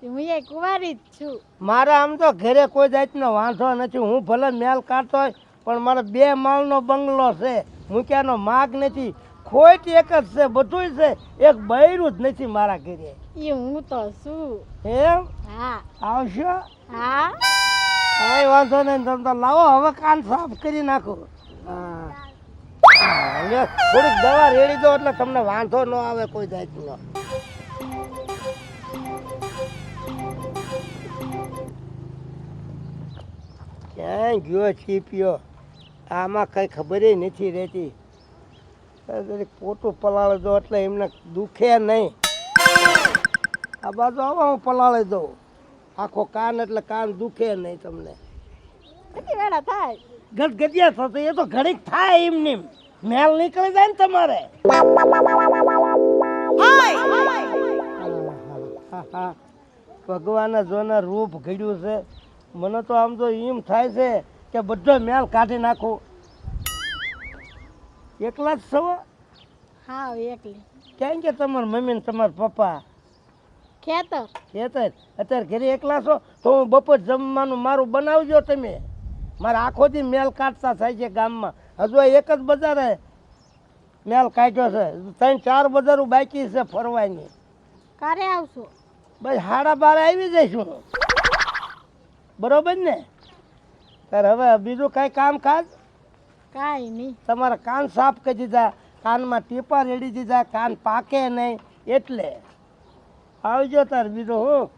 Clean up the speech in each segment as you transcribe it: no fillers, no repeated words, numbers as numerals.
હું એ કુંવારી જ છું. મારે આમ તો ઘરે કોઈ જાતનો વાંધો નથી. હું ભલે મેલ કાઢતો હોય પણ મારો 2 માળનો બંગલો છે. મૂક્યાનો માગ નથી. ખોટ એક જ છે, બધુંય છે. એક બૈરું જ નથી મારા ઘરે. એ હું તો છું. એમ હા આવશો? હા કાંઈ વાંધો નહીં. તમે તો લાવો, હવે કાન સાફ કરી નાખો. હા એટલે થોડીક દવા રેડી દો એટલે તમને વાંધો ન આવે કોઈ જાતનો. ક્યાંય ગયો છીપ્યો? આમાં કઈ ખબર નથી રહેતી. પોતું પલાળી દો એટલે એમને દુખે નહીં. આ બાજુ આવો, હું પલાળી દઉં. આખો કાન એટલે કાન દુખે નહીં તમને. કેટલી વેળા થાય? ગદગદિયા થશે એ તો ઘડીક થાય. એમની મેલ નીકળી જાય ને તમારે. ભગવાને જોને રૂપ ઘડ્યું છે. મને તો આમ તો એમ થાય છે કે બધો મેલ કાઢી નાખું. એકલા જ છો? હા એકલી. ક્યાં કે તમારા મમ્મી ને તમારા પપ્પા? ખેતર. ખેતર. અત્યારે ઘરે એકલા છો તો હું બપોર જમવાનું મારું બનાવજો તમે. મારે આખો દી મેલ કાઢતા થાય છે ગામમાં. હજુ એક જ બજારે મેલ કાઢ્યો છે. 3-4 બજારો બાકી છે ફરવાની. ક્યારે આવશો? બસ 12:30 આવી જઈશું. બરોબર ને? તાર હવે બીજું કાંઈ કામકાજ? કાંઈ નહીં. તમારા કાન સાફ કરી દીધા, કાનમાં ટીપા રેડી દીધા, કાન પાકે નહીં એટલે આવજો. તાર બીજું હું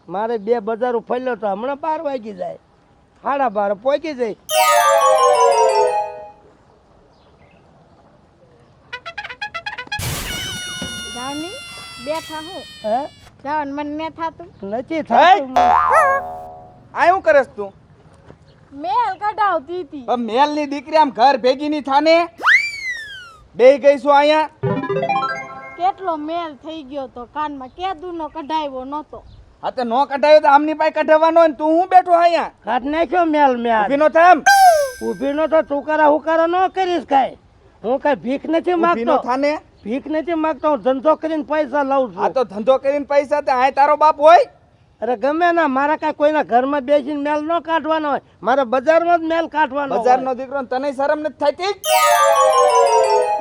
મારે 2 બજારો ફર્યો તો હમણાં 12 વાગી જાય. 12:30 પહોંચી જાય. જાવની બેઠા હું. હે જાવ મને ને થાતું નથી થતું. આ શું કરેસ તું? મેલ કઢાવતી હતી. મેલ ની દીકરી આમ ઘર ભેગી ની થાને બે ગઈ છું અહીંયા. કેટલો મેલ થઈ ગયો તો કાનમાં. કેદુનો કઢાવ્યો નતો. હા તો નો કઢાયો તો આમની પાસે કઢાવવાનો ને તું હું બેઠો અહીંયા? કાઢ નાખ્યો મેલ. મેલ ઊભી નો થામ. ઊભી નો તો તુકારા હુકારા ન કરીશ કાંઈ. હું કાંઈ ભીખ નથી ઊભી નો માગતો. થાને. ભીખ નથી માગતો. હું ધંધો કરીને પૈસા લઉં આ છું. તો ધંધો કરીને પૈસા તે આ તારો બાપ હોય? અરે ગમે ના, મારા કાંઈ કોઈના ઘરમાં બેસીને મેલ ન કાઢવાનો હોય. મારે બજારમાં જ મેલ કાઢવાનો હોય. બજારનો દીકરો ને તને શરમ નથી થતી?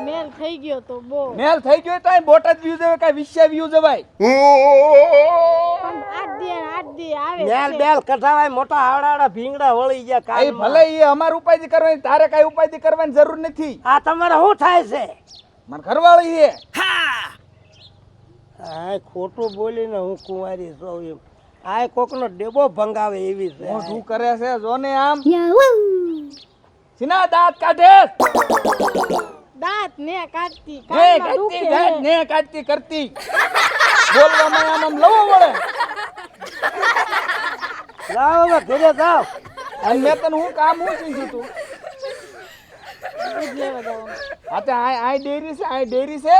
મેલ થઈ ગયો તો બહુ. મેલ થઈ ગયો તો અહીં બોટ જ વ્યૂ જવાય, કાંઈ વિશ્ય વ્યૂ જવાય. પણ 8 દી આવે મેલ છે. બેલ કઢાવાય. મોટા હાવડા ભીંગડા વળી ગયા એ કાનમાં. ભલે એ અમાર ઉપાધિ કરવાની, તારે કાંઈ ઉપાધિ કરવાની જરૂર નથી. આ તમારે શું થાય છે? મને ઘરવાળી છે. આ ખોટું બોલીને હું કુંવારી છું એમ. આ કોકનો ડેબો ભંગાવે એવી છે. મોઢું કરે છે જો ને આમ. સીના દાંત કાઢે. દાંત ને કાઢતી ને કાનમાં કાઢતી દુખે દાંત છે. ને કાઢતી કરતી. બોલવામાં આમ આમ લવો મળે. લાવો હવે ઘરે જાઓ. અને મેં તને હું કામ હું શીખ્યું તું? દૂધ લેવા જવાનું. હા તો આ ડેરી છે, આ ડેરી છે.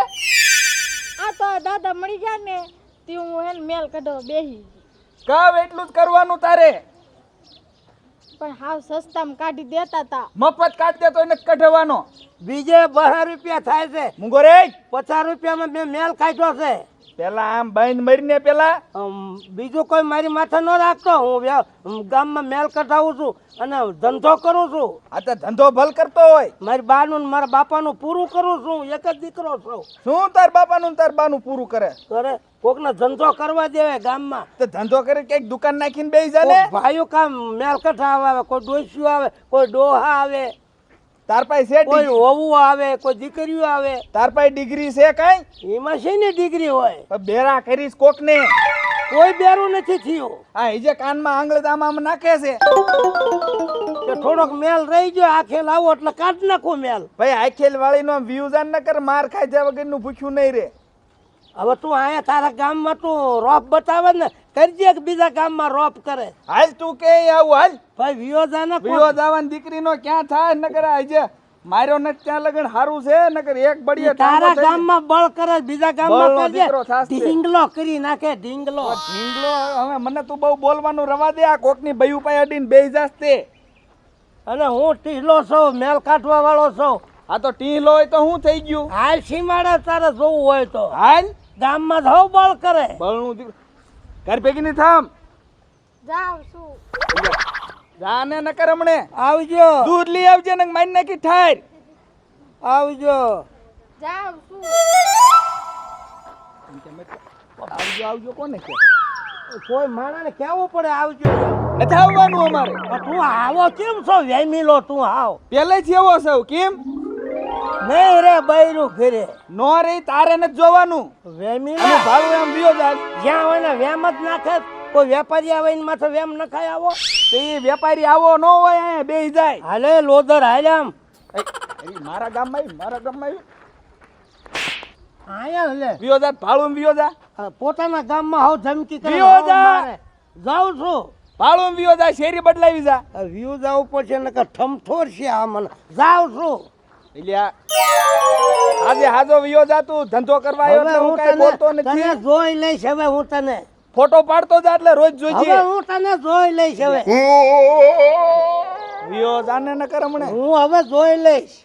આ તો દાદા મળી ગયા ને તે હું એને મેલ કઢાવવા બેહી. કાવ એટલું જ કરવાનું તારે. પણ હાવ સસ્તામાં કાઢી દેતા તા. મફત કાઢ દે તો એને કઢવાનો. બીજે 12 રૂપિયા થાય છે. મુંગો રે 50 રૂપિયામાં મેં મેલ કાઢ્યો છે. પેલા આમ બાઈન મરીને પેલા બીજું કોઈ મારી માથે ન રાખતો. હું ગામમાં મેલ કઢાવું છું અને ધંધો કરું છું. આ તો ધંધો ભલ કરતો હોય. મારી બાનું ને મારા બાપાનું પૂરું કરું છું. એક જ દીકરો છું. શું તાર બાપાનું ને તાર બાનું પૂરું કરે? અરે કોકને ધંધો કરવા દેવે ગામમાં. તો ધંધો કરી કઈક દુકાન નાખીને બેસી જા ને. કોક ભાઈઓ કામ મેલ કઢાવા આવે. કોઈ ડોસ્યું આવે, કોઈ ડોહા આવે, તાર પાસે છે કોઈ ડિગ્રી? વહુ આવે, કોઈ દીકરીઓ આવે. તાર પાસે ડિગ્રી છે કઈ? એમાં શેની ડિગ્રી હોય? તો બેરા કરીશ કોક ને. કોઈ બેરું નથી થયું. આ ઈજે કાનમાં આંગળે આમ નાખે છે. કે થોડોક મેલ રહી ગયો, આખે લાવો એટલે કાઢ નાખો મેલ. ભાઈ આખેલ વાળી નો વ્યૂ જાન ન કર, માર ખાઈ જાય વગર નું ભૂખ્યું નહીં રે. હવે તું અહીંયા તારા ગામમાં તું રોપ બતાવે ને, કરજે કે બીજા ગામમાં રોપ કરે. હાલ તું કે આવું હાલ. ભાઈ વિયો જાને વિયો દાવાન દીકરીનો ક્યાં થાય નકર આજે માર્યો ન ત્યાં લગન હારું છે નકર એક બળીએ તારા ગામમાં બળ કરે, બીજા ગામમાં બળનો કરજે. દીકરો થાશે. ઢીંગલો કરી નાખે, ઢીંગલો. ઢીંગલો હવે મને તું બહુ બોલવાનું રવા દે. આ કોકની બયું પાય અડીને બેહી જાસ તે. અને હું ઢીલો છું, મેલ કાઢવા વાળો છું. આ તો ટીલો હોય તો શું થઈ ગયું? હાલ સીમાડે તારે જોવું હોય તો હાલ ગામમાં જ બળ કરે. બળનું દીકરો ઘર ભેગી ની થામ જાઉં છું. જાને નકર હમણે આવજો દૂધ લઈ આવજે ને મારી નાખી ઠાર આવજો જાઉં છું. આવજો આવજો કોને કે કોઈ માણસને કેવું પડે આવજો નથી આવવાનું અમારે પણ તું આવો કેમ છો વેમીલો તું આવ પહેલેથી એવો સૌ કેમ નહીં રે બૈરું ઘરે નો રે તારે નથી જોવાનું વેમીલો અને ભાડું એમ દિયો જાય જ્યાં હોય ને વેમ જ નાખે કોઈ વેપારી આવે ને માથે વેમ નખાય આવો તે ઈ વેપારી આવો ન હોય અહીંયા બેહી જાય હાલે લોધર હાલ્યામ મારા ગામમાં આયા લે વિયો જા ભાડું વિયો જા પોતાના ગામમાં હાવ ધમકી કરે વિયો હાવ જા. મારે. જાઉં છું ભાડું વિયો જા શેરી બદલાવી જા વ્યૂ જવું પડશે નકર ઠમઠોર છે આ મને જાઉં છું એટલે આજે હાજો વિયો જા તું ધંધો કરવા આવ્યો હવે એટલે હું હું કાંઈ બોલતો તને નથી જોઈ લઈશ હવે હું તને ફોટો પાડતો જા એટલે રોજ જોઈજે હવે હું તને જોઈ લઈશ હવે વિયો જાને ન કર હમણે હું હવે જોઈ લઈશ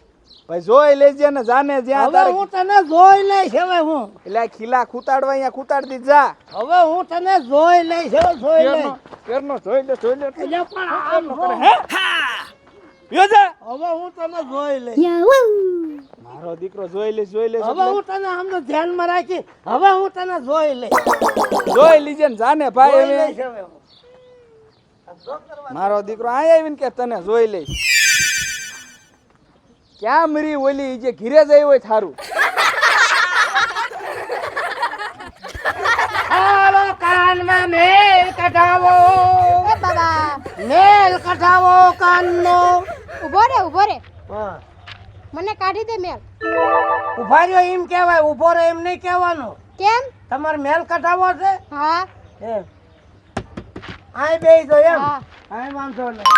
ભાઈ જોઈ લેજે ને જાને જ્યાં હવે તારે હું તને જોઈ લઈશ હવે હું એટલે આ ખીલા ખૂતાડવા અહીંયા ખૂતાડ દી જા હવે હું તને જોઈ લઈશ હવે જોઈ લઈશ કેરનો જોઈ લે એટલે પણ આમ કરે હે વિયો જા હવે હું તને જોઈ લઈશ મારો દીકરો જોઈ લે હવે હું તને આમનો ધ્યાનમાં રાખી હવે હું તને જોઈ લઈશ જોઈ લીજે ને જાને ભાઈ જોઈ હવે લઈશ હવે હું. મારો દીકરો આય આવીને કે તને જોઈ લઈશ ક્યાં મરી ઓલી જે ઘીરે જઈ હોય થારું હાલો કાનમાં મેલ કઢાવો એ બાબા મેલ કઢાવો કાનનો ઉભો રે હા મને કાઢી દે મેલ. ઉભા રહ્યો એમ કહેવાય ઉભો રહે એમ નહીં કહેવાનું કેમ? તમારે મેલ કઢાવો છે હા એમ આય બેસી જો એમ હા. આય વાંધો નહીં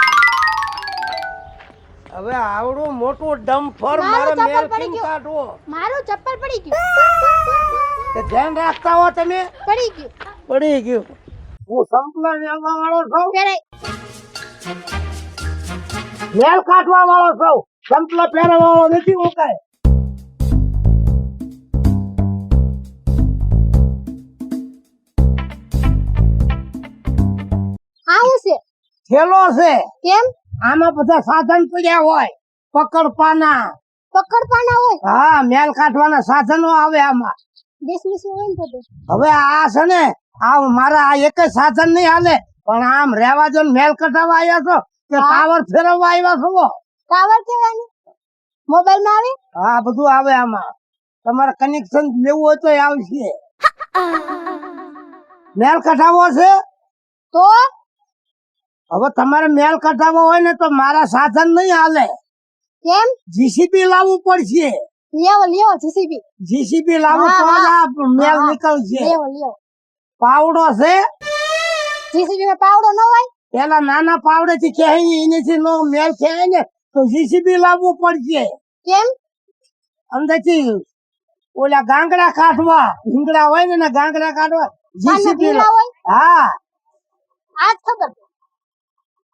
હવે આવડું મોટું ડમ્ફર મારો મારું ચપ્પલ મેલ પડી કેમ ગયું. કાઢવો મારું ચપ્પલ પડી ગયું. તે ધ્યાન રાખતા હો તમે પડી ગયું. પડી ગયું હું સંપલા મેલવા વાળો છું પહેરાય. મેલ કાઢવા વાળો છું સંપલા પહેરવા વાળો નથી હું કાંઈ આવું છે થેલો છે કેમ? આમાં બધા સાધન પડ્યા હોય પકડપાના પકડવાના હોય હા મેલ કાઢવાના સાધનો આવે આમાં ડિસમિસ હોય ને બધું. હવે આ છે ને આ મારા આ એક જ સાધન નહીં હાલે પણ આમ રેવા જો ને મેલ કઢાવવા આવ્યા છો કે હા. પાવર ફેરવવા આવ્યા છો ટાવર કેવાની મોબાઈલ માં આવે. હા બધું આવે આમાં તમારે કનેક્શન લેવું હોય તો આવશે મેલ કઢાવવો છે તો હવે તમારે મેલ કઢાવવો હોય ને તો મારા સાધન નહીં હાલે કેમ? જીસીબી લાવવું પડશે લ્યો જીસીબી જીસીબી લાવવું હા, તો જ હા. આ મેલ હા. નીકળશે લ્યો પાવડો છે જીસીબી માં પાવડો ન હોય. પેલા નાના પાવડે થી ખેંચી એનેથી નો મેલ ખેંચે ને તો જીસીબી લાવવું પડશે કેમ? અંદરથી ઓલા ગાંગડા કાઢવા ઢીંગડા હોય ને એના ગાંગડા કાઢવા જીસીબી ઢીંગડા હોય? હા આજ ખબર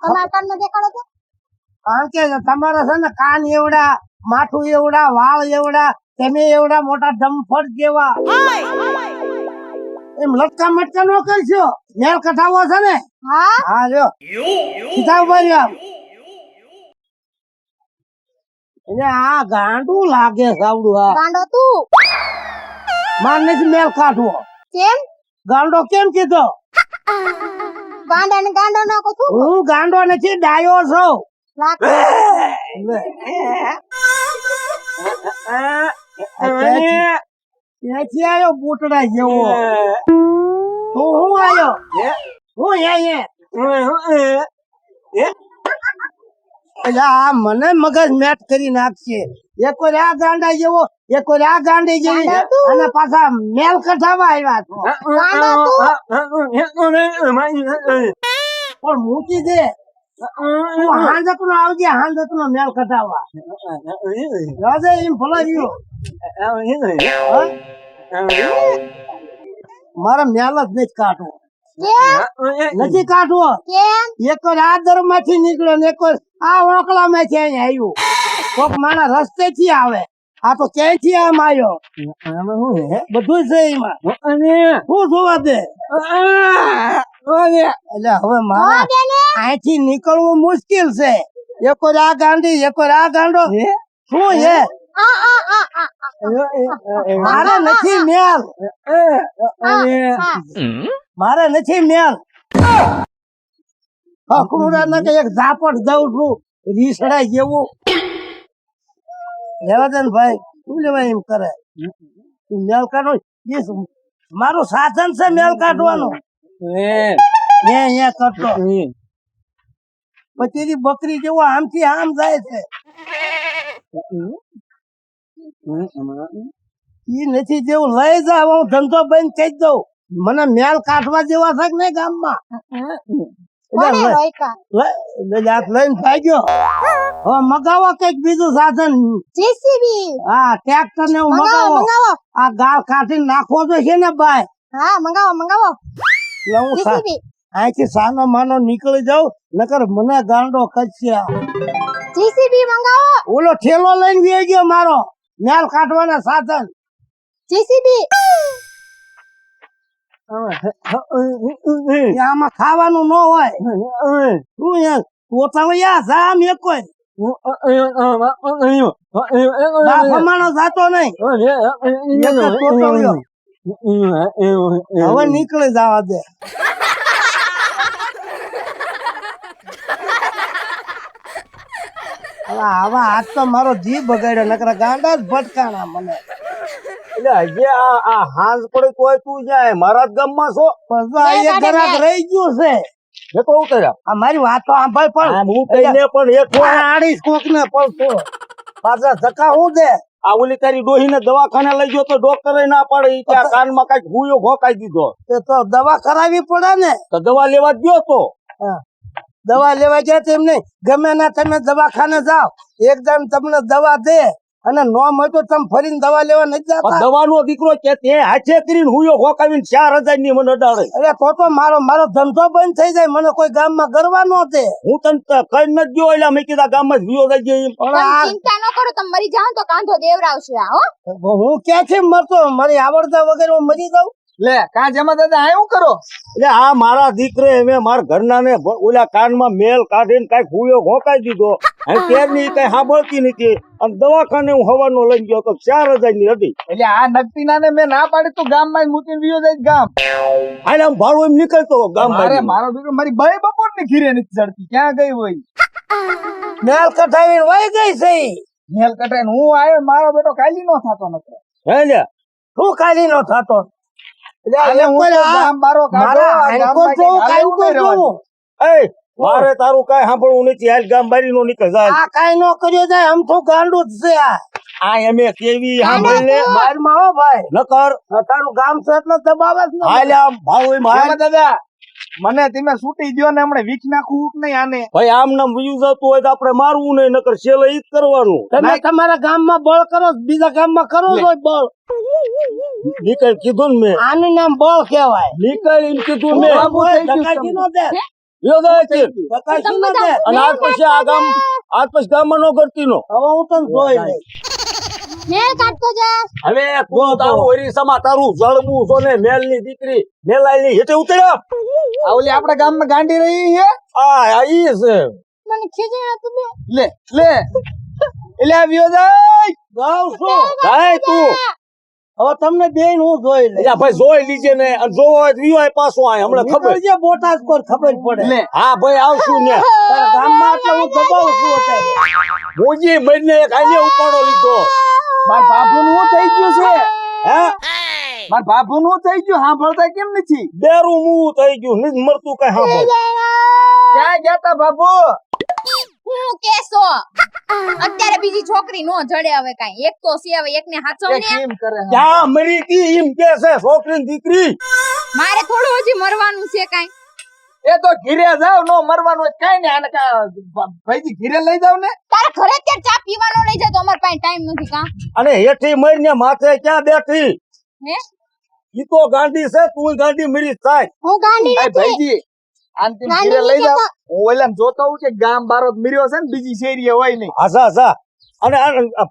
તમારા કાનમાં દેખાડો તો. કારણ કે તમારા છે ને કાન એવડા માથું એવડા વાળ એવડા તમે એવડા મોટા ડમ્ફર જેવા એમ લટકા મટકા નો કરશો મેલ કઢાવો છે ને હા હા લ્યો સીધા ઉભા રહ્યો એટલે આ ગાંડું લાગે સાવડું આ ગાંડો તું. માર નથી મેલ કાઢવો કેમ? ગાંડો કેમ કીધો ગાંડા ને ગાંડો ના કો છું. હું ગાંડો નથી ડાયો છું લાગ. ક્યાંથી આવ્યો બૂટડા જેવો તું હું આવ્યો હું અહીંયા એટલે આ મને મગજ મેટ કરી નાખશે એક વાર આ ગાંડા જેવો એક વાર આ ગાંડી જેવી ગાંડા તું. અને પાછા મેલ કઢાવા આવ્યા છો ગાંડો તું. પણ મૂકી દે તું હાંજતું આવજે હાંજતું મેલ કઢાવા રાજે એમ ભલા રહ્યો મારા મેલ જ નથી કાઢવો કેમ? નથી કાઢવો કેમ? એક વાર આ દર માંથી નીકળ્યો ને એક વાર આ ઓકલા માંથી અહીંયા આવ્યું કોક મારા રસ્તે થી આવે આ તો ક્યાંયથી આમ આવ્યો બધું છે એમાં શું જોવા દે એટલે હવે મારા અહીંથી નીકળવું મુશ્કેલ છે એક આ ગાંડી એક આ ગાંડો શું છે મારે નથી મેલ મારે નથી મેલ અકડુડા કે એક ઝાપટ દઉં છું રીસડાઈ જેવું લેવા દે ને ભાઈ શું લેવાય એમ કરે તું મેલ કાઢો એ મારું સાધન છે મેલ કાઢવાનું અહીંયા કરતો પછી બકરી જેવો આમથી આમ જાય છે ઈ નથી જેવું લઈ જાવ હું ધંધો બંધ કહી દઉં મને મેલ કાઢવા જેવા છે કે નહીં ગામમાં લઈને ભાગ્યો હવે મગાવો કઈક બીજું સાધન જેસીબી હા ટ્રેક્ટર ને એવું મગાવો આ ગાળ કાઢીને નાખવો તો છે ને ભાઈ હા મંગાવો એટલે હું અહીંથી સાનો માનો નીકળી જાઉં નકર મને ગાંડો કરશે જેસીબી મંગાવો ઓલો ઠેલો લઈને વી ગયો મારો મેલ કાઢવાના સાધન જેસીબી આમાં ખાવાનું ન હોય શું યાર પોતાવયા જામ એક કોઈ બાફમાનો જાતો નહીં હવે નીકળી જવા દે આવા આજ તો મારો જીવ બગાડ્યો નકરા ગાંડા જ ભટકાણા મને એટલે હજી આ હાંજ પડે તોય તું જાય મારા જ ગામમાં છો એક ગ્રાહક રહી ગયું છે એ તો ઉતર્યા આ મારી વાતો સાંભળ પણ હું કહીને પણ એક આડીશ કોક ને પડતો પાછા ધક્કા હું દે આ ઓલી તારી ડોહીને દવાખાને લઈ ગયો તો ડોક્ટરે ના પાડે ઈ કે આ કાનમાં કઈક ભૂયો ભોકાઈ દીધો તે તો દવા કરાવી પડે ને તો દવા લેવા જ ગયો તો દવા લેવા ગયા તેમ નહીં ગમે ના તમે દવાખાને જાઓ એકદમ તમને દવા દે અને નો મળે તો તમે ફરીને દવા લેવા નથી જતા દવાનો દીકરો કે તે હાથે કરીને હુયો ભોકાવીને 4000 ની મને અડાડે અરે તો મારો ધંધો બંધ થઈ જાય મને કોઈ ગામમાં ગરવા નો દે હું તને કઈ નથી ગયો એટલે મેં કીધા ગામમાં જ વિયો લઈ ગયો પણ આ ચિંતા ન કરો તમે મરી જાઓ તો કાંધો દેવરાવશે હો હું ક્યાંથી મરતો મારી આવડતા વગર હું મરી જાઉં લે કા જમા દાદા આ શું કરો એટલે આ મારા દીકરે મેં મારા ઘરના ને ઓલા કાનમાં મેલ કાઢીને કઈક હુયો ભોકાઈ દીધો અને તેરની કઈ સાંભળતી નથી અને દવાખાને હું હવાનો લઈ ગયો તો 4000 ની હતી એટલે આ નગતીના ને મેં ના પાડી તું ગામ માં મૂકીને વિયો જાય ગામ હાલે આમ ભાડું એમ નીકળતો ગામ મારે મારો દીકરો મારી બાઈ બપોર ની ખીરે નથી ચડતી ક્યાં ગઈ હોય મેલ કઠાવી વહી ગઈ છે મેલ કટાઈને હું આવ્યો મારો બેટો કાલી નો થતો નતો હે ને શું કાઢી નો થતો અને હું તો ગામ બારો કાઢો આ ગામમાં કંઈક હાલે ઉભી રહેવાનું. એ મારે તારું કઈ સાંભળવું નથી હાલ ગામ બારી નો નીકળ જાય આ કાઈ નો કર્યો જાય આમ તો ગાંડું જ છે આ એમે કેવી સાંભળી લે બાર માં હો ભાઈ નકર તારું ગામ છે એટલે દબાવે જ ને હાલ આમ ભાવ એમ હાલ જમા દાદા મને તમે છૂટી દ્યો ને હમણાં વીખ નાખવું કે નહીં આને ભાઈ આમ નામ વયું જતું હોય તો આપણે મારવું નહીં નકર છેલ્લે ઈ જ કરવાનું તમે તમારા ગામમાં બળ કરો બીજા ગામમાં કરો છો બળ નીકળ કીધું ને મેં આનું નામ બળ કહેવાય નીકળ એમ કીધું મેં બાબુ થઈ ગયું ધકાજી નો દે યો જાય છે ધકાજી નો દે અને આજ પછી આજ પછી ગામમાં નો કરતી નો હવે હું તને જોઈ લઈશ મેલ કાઢતો જા હવે તું તારું ઓરિસામાં તારું જળબું છો ને મેલ ની દીકરી મેલાઈ ની હેઠે ઉતર્યા આ ઓલી આપણા ગામમાં ગાંડી રહી છે આ ઈ છે મને ખીજે તું લે લે એટલે આ વિયો જાય ગાવ છું જાય તું હવે તમને બેન હું જોઈ લઈશ એટલે ભાઈ જોઈ લીજે ને અને જોવો હોય તો વિયો આય પાછો આય હમણાં ખબર નીકળજે બોટાદ પર ખબર પડે લે હા ભાઈ આવશું ને તારા ગામમાં એટલે હું દબાવું છું અત્યારે મોજી મહિને એક આજે ઉપાડો લીધો મારા બાપુ નું થઈ ગયું છે હે મારા બાપુ નું થઈ ગયું સાંભળતા કેમ નથી બેરું મું થઈ ગયું નથી મળતું કઈ સાંભળ ક્યાં ગયા તા બાપુ હું કેસો અત્યારે બીજી છોકરી નો જડે હવે કાઈ એક તો છે હવે એકને એ હાચવને કેમ કરે છે? ક્યાં મરી ગઈ એમ કે છે છોકરી ની દીકરી મારે થોડું હજી મરવાનું છે કાઈ એ તો ઘીરે જાવ નો મરવાનું હોય કઈ ને આને ભાઈજી ઘીરે લઈ જાવ ને તારા ઘરે ત્યાં ચા પીવાનો લઈ જાય તો અમાર પાસે ટાઈમ નથી કા અને હેઠી મરીને માથે ક્યાં બેઠી હે ઈ તો ગાંડી છે તું ગાંડી મરી થાય હું ગાંડી એ નથી ભાઈજી આને તેમ ગાંડી ઘીરે લઈ નથી જાવ તો. હું ઓલા જોતો હું કે ગામ બારો જ મર્યો છે ને બીજી શેરીએ હોય નહીં આજા જા અને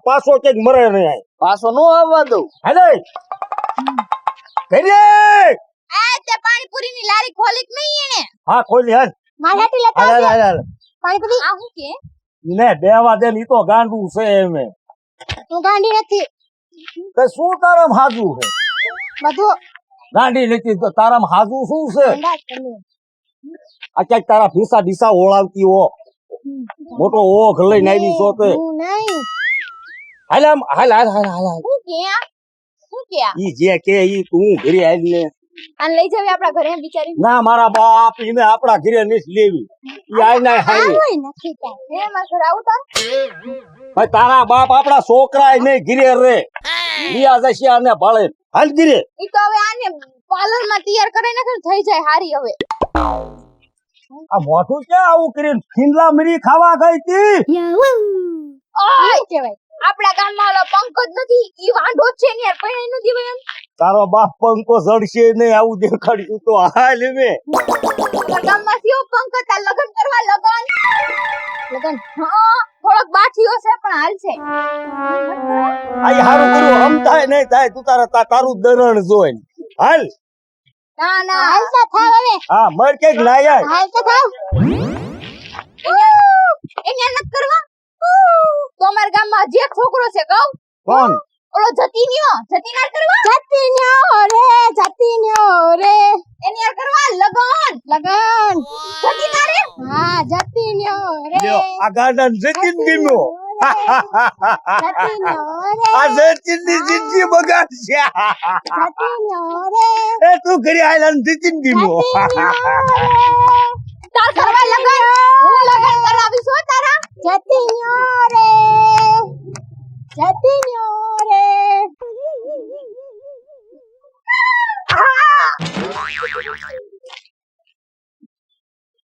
પાછો ક્યાંક મરે નહીં આય. પાછો નો આવવા દઉં. હાલે ઘરે આ તે પાણીપુરીની લારી ખોલી કે નહીં એને હા ખોલી હાલ મારાથી લેતા હાલ આવજે. હાલ હાલ પાણીપુરી આ હું કે ને દેવા દે ને ઈ તો ગાંડું છે એમે તું ગાંડી નથી તે શું તારામ હાજુ છે બધું ગાંડી નથી તો તારામ હાજુ શું છે અંદાજ કરી આ ક્યાંક તારા ફીસા ડીસા ઓળાવતી હો મોટો ઓઘ લઈને આવી છો તે હું નહીં હાલ આમ હાલ હાલ હાલ હાલ હાલ. હું કે ઈ જે કે ઈ તું ઘરે આવી ને આને લઈ જાવી આપણા ઘરે એમ વિચારી ના મારા બાપ ઈને આપણા ઘરે નથી લેવી ઈ આય ના હારી કોઈ નથી કાંઈ હે મારા ઘરે આવું તાર ભાઈ તારા બાપ આપણા છોકરા નહીં ઘરે રે લિયા જશે અને ભાળે હાલ ઘરે ઈ તો હવે આને પાર્લર માં તૈયાર કરી નાખે ને થઈ જાય હારી હવે આ મોઢું ક્યાં આવું કરીને ખીંડલા મરી ખાવા ગઈ તી ઓય કેવાય આપણા ગામમાં ઓલો પંકજ નથી ઈ વાંઢો જ છે ને યાર પણ એનું દીવે એમ તારો બાપ પંકો જડશે નહીં આવું દેખાડ્યું તો હાલ મે આપણા ગામમાં થયો પંકજ તાર લગન કરવા લગન હા થોડોક બાઠીઓ છે પણ હાલ છે આઈ હારું કર્યું હમ થાય નહીં થાય તું તારું દરણ જોઈ હાલ ના ના હાલ તો થાવ હવે હા મર કે લાય હાલ તો થાવ એને નત કરવા તો અમારા ગામમાં જે છોકરો છે કહું કોણ ઓલો જતીન્યો જતીનાર કરવા જતીન્યો રે એની યાર કરવા લગન જતીનાર રે હા જતીન્યો રે લ્યો આ ગાર્ડન જતીન ગીનો જતીન્યો રે આ જતીન ની જિંદગી બગાડશે જતીન્યો રે એ તું ઘરે આયલા જતીન ગીનો તાર કરવા લગન હું લગન કરાવીશ હો તારા જતીન્યો રે